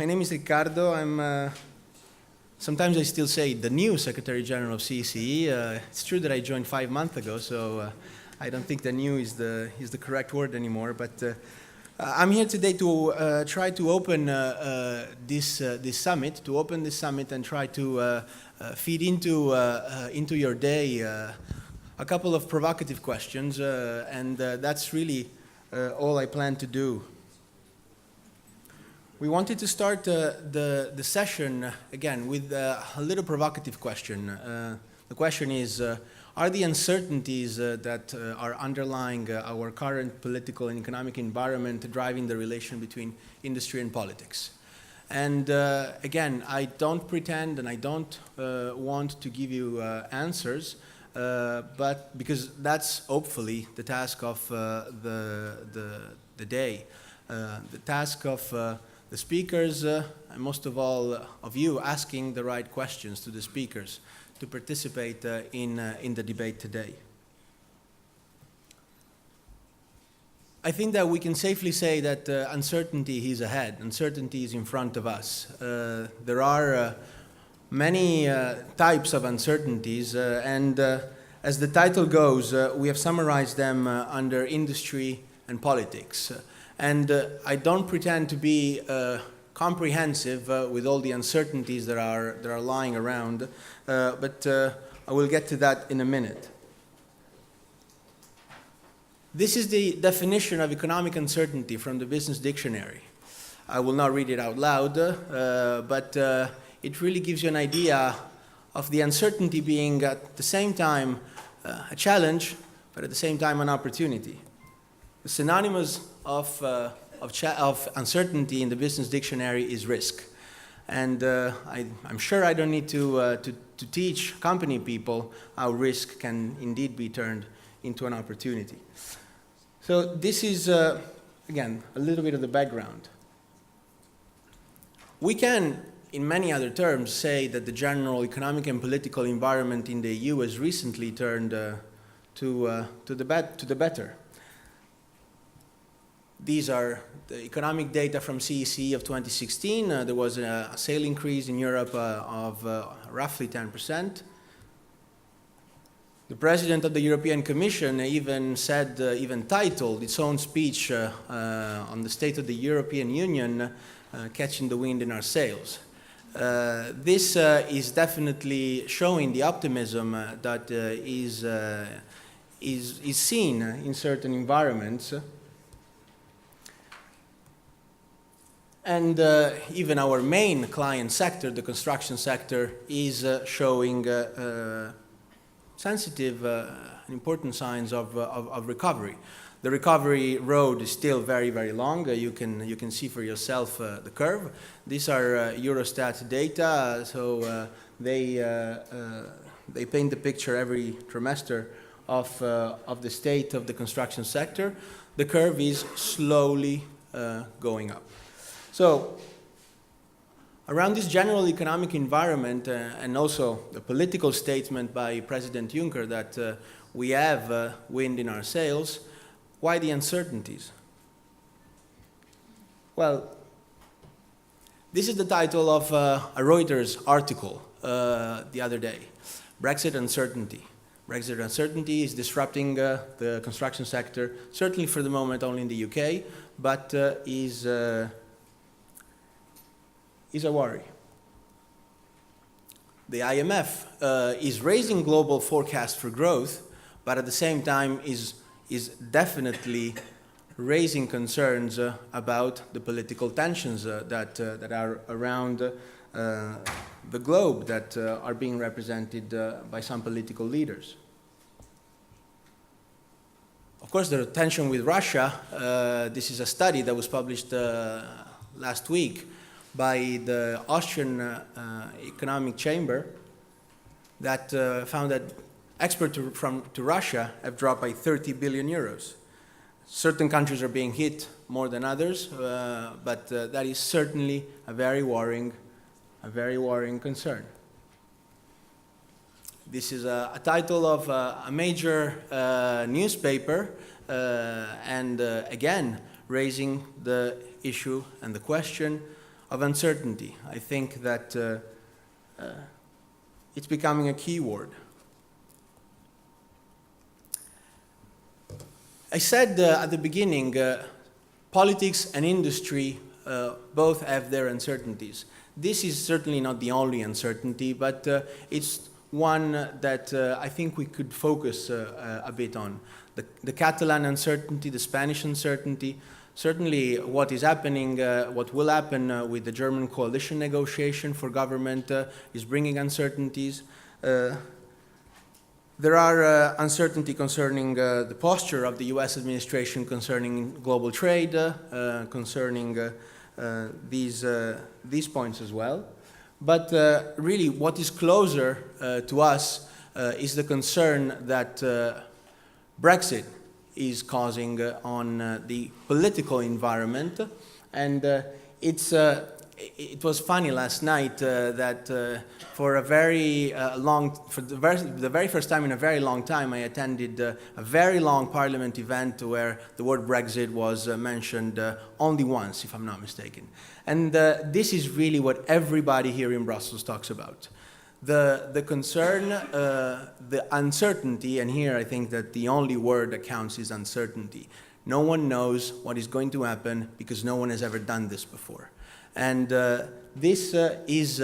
name is Riccardo. Sometimes I still say the new Secretary General of CECE. It's true that I joined 5 months ago, so I don't think the new is the correct word anymore. But I'm here today to try to open this summit, and try to feed into your day a couple of provocative questions, and that's really all I plan to do. We wanted to start the session again with a little provocative question. The question is, are the uncertainties that are underlying our current political and economic environment driving the relation between industry and politics? And again, I don't pretend and I don't want to give you answers, but because that's hopefully the task of the day, the task of the speakers, and most of all of you, asking the right questions to the speakers to participate in the debate today. I think that we can safely say that uncertainty is ahead, uncertainty is in front of us. There are many types of uncertainties, and as the title goes, we have summarized them under industry and politics. And I don't pretend to be comprehensive with all the uncertainties that are lying around, but I will get to that in a minute. This is the definition of economic uncertainty from the Business Dictionary. I will not read it out loud, but it really gives you an idea of the uncertainty being at the same time a challenge, but at the same time an opportunity. The synonymous of uncertainty in the Business Dictionary is risk. And I'm sure I don't need to teach company people how risk can indeed be turned into an opportunity. So this is, again, a little bit of the background. We can, in many other terms, say that the general economic and political environment in the EU has recently turned to the better. These are the economic data from CECE of 2016. There was a sale increase in Europe of roughly 10%. The President of the European Commission even titled its own speech on the State of the European Union, Catching the Wind in Our Sails. This is definitely showing the optimism that is seen in certain environments. And even our main client sector, the construction sector, is showing sensitive and important signs of recovery. The recovery road is still very, very long. You can see for yourself the curve. These are Eurostat data, so they paint the picture every trimester of the state of the construction sector. The curve is slowly going up. So, around this general economic environment and also the political statement by President Juncker that we have wind in our sails, why the uncertainties? Well, this is the title of a Reuters article the other day, Brexit uncertainty. Brexit uncertainty is disrupting the construction sector, certainly for the moment only in the UK, but is a worry. The IMF is raising global forecast for growth, but at the same time is definitely raising concerns about the political tensions that are around the globe that are being represented by some political leaders. Of course, the tension with Russia, this is a study that was published last week by the Austrian Economic Chamber that found that exports to Russia have dropped by 30 billion euros. Certain countries are being hit more than others, but that is certainly a very worrying concern. This is a title of a major newspaper, and again, raising the issue and the question of uncertainty. I think that it's becoming a key word. I said at the beginning, politics and industry both have their uncertainties. This is certainly not the only uncertainty, but it's one that I think we could focus a bit on. The Catalan uncertainty, the Spanish uncertainty, certainly what is happening, what will happen with the German coalition negotiation for government is bringing uncertainties. There are uncertainty concerning the posture of the US administration concerning global trade, concerning these points as well. But really what is closer to us is the concern that Brexit is causing on the political environment. And it was funny last night that for the very first time in a very long time, I attended a very long parliament event where the word Brexit was mentioned only once, if I'm not mistaken. And this is really what everybody here in Brussels talks about. The concern, the uncertainty, and here I think that the only word that counts is uncertainty. No one knows what is going to happen because no one has ever done this before. And this is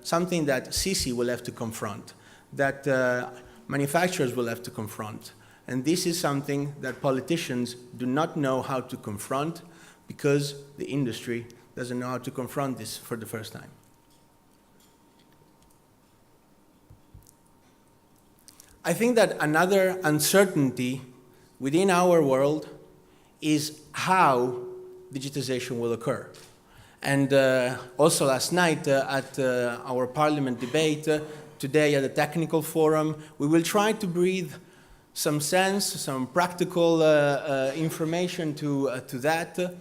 something that CECE will have to confront, that manufacturers will have to confront. And this is something that politicians do not know how to confront because the industry doesn't know how to confront this for the first time. I think that another uncertainty within our world is how digitization will occur. And also last night at our parliament debate, today at the technical forum, we will try to breathe some sense, some practical information to that,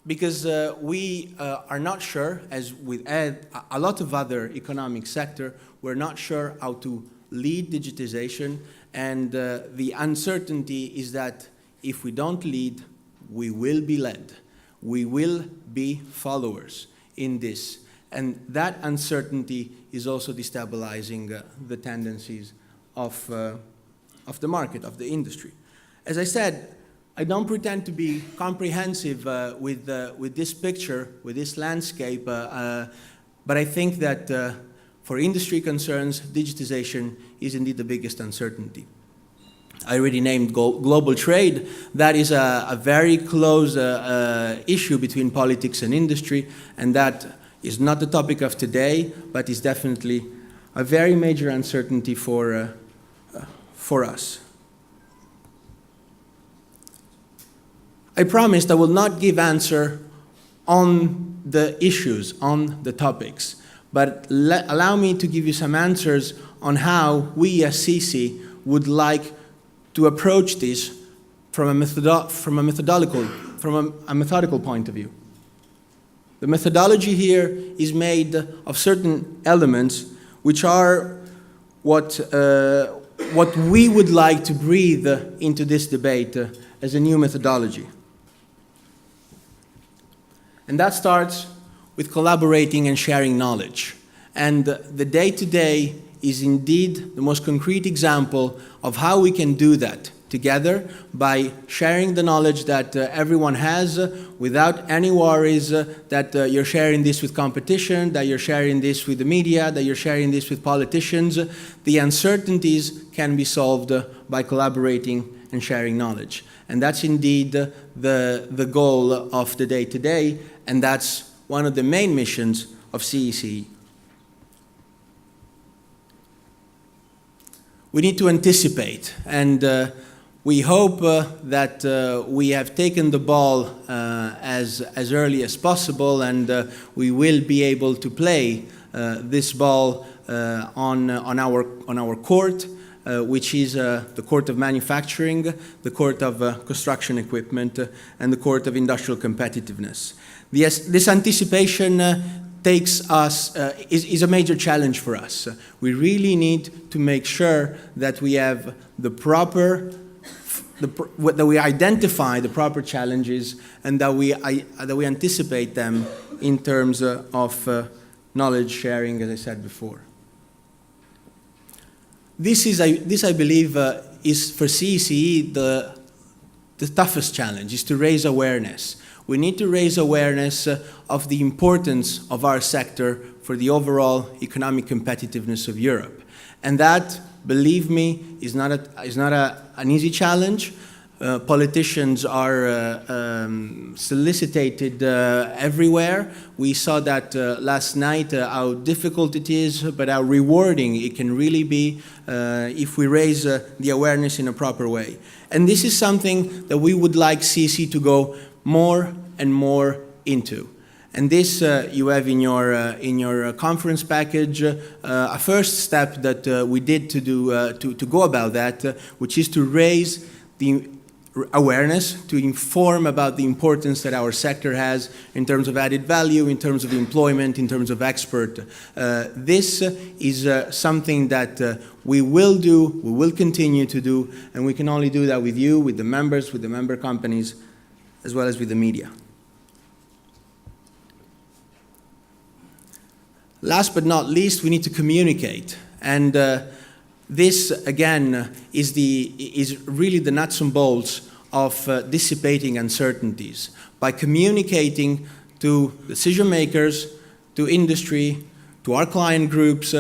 because we are not sure, as with a lot of other economic sector, we're not sure how to lead digitization, and the uncertainty is that if we don't lead, we will be led. We will be followers in this. And that uncertainty is also destabilizing the tendencies of the market, of the industry. As I said, I don't pretend to be comprehensive with this picture, with this landscape, but I think that for industry concerns, digitization is indeed the biggest uncertainty. I already named global trade. That is a very close issue between politics and industry, and that is not the topic of today, but is definitely a very major uncertainty for us. I promised I will not give answer on the issues, on the topics, but allow me to give you some answers on how we as CECE would like to approach this from a methodical point of view. The methodology here is made of certain elements which are what we would like to breathe into this debate as a new methodology. And that starts with collaborating and sharing knowledge. And the day-to-day is indeed the most concrete example of how we can do that together by sharing the knowledge that everyone has without any worries that you're sharing this with competition, that you're sharing this with the media, that you're sharing this with politicians. The uncertainties can be solved by collaborating and sharing knowledge. And that's indeed the goal of the day-to-day, and that's one of the main missions of CECE. We need to anticipate, and we hope that we have taken the ball as early as possible, and we will be able to play this ball on our court, which is the Court of Manufacturing, the Court of Construction Equipment, and the Court of Industrial Competitiveness. This anticipation takes us, is a major challenge for us. We really need to make sure that we have that we identify the proper challenges and that we anticipate them in terms of knowledge sharing, as I said before. This, I believe, is for CECE the toughest challenge, is to raise awareness. We need to raise awareness of the importance of our sector for the overall economic competitiveness of Europe. And that, believe me, is not an easy challenge. Politicians are solicited everywhere. We saw that last night, how difficult it is, but how rewarding it can really be if we raise the awareness in a proper way. And this is something that we would like CECE to go more and more into. And this you have in your conference package a first step that we did to do to go about that, which is to raise the awareness, to inform about the importance that our sector has in terms of added value, in terms of employment, in terms of export. This is something that we will do, we will continue to do, and we can only do that with you, with the members, with the member companies, as well as with the media. Last but not least, we need to communicate. And this, again, is really the nuts and bolts of dissipating uncertainties. By communicating to decision makers, to industry, to our client groups,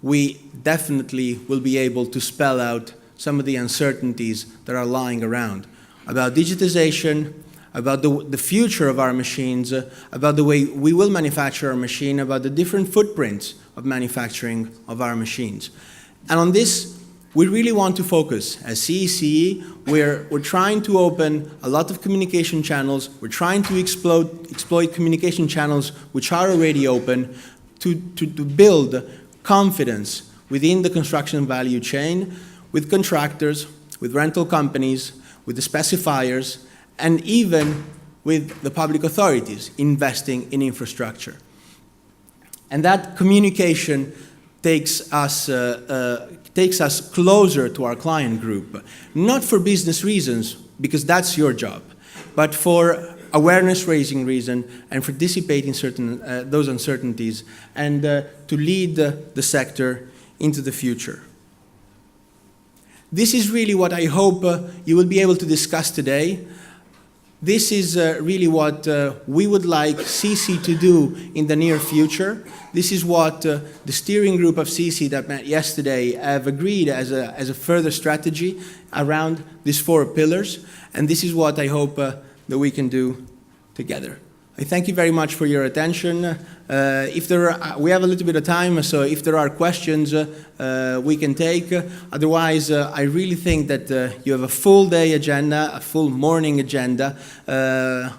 we definitely will be able to spell out some of the uncertainties that are lying around about digitization, about the future of our machines, about the way we will manufacture our machine, about the different footprints of manufacturing of our machines. And on this, we really want to focus. As CECE, we're trying to open a lot of communication channels. We're trying to exploit communication channels which are already open to build confidence within the construction value chain, with contractors, with rental companies, with the specifiers, and even with the public authorities investing in infrastructure. And that communication takes us closer to our client group, not for business reasons, because that's your job, but for awareness-raising reason and for dissipating those uncertainties and to lead the sector into the future. This is really what I hope you will be able to discuss today. This is really what we would like CECE to do in the near future. This is what the steering group of CECE that met yesterday have agreed as a further strategy around these 4 pillars. And this is what I hope that we can do together. I thank you very much for your attention. We have a little bit of time, so if there are questions, we can take. Otherwise, I really think that you have a full day agenda, a full morning agenda,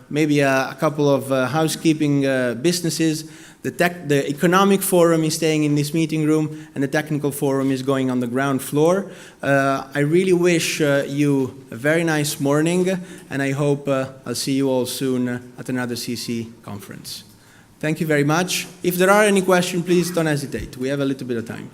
maybe a couple of housekeeping businesses. The economic forum is staying in this meeting room, and the technical forum is going on the ground floor. I really wish you a very nice morning, and I hope I'll see you all soon at another CECE conference. Thank you very much. If there are any questions, please don't hesitate. We have a little bit of time.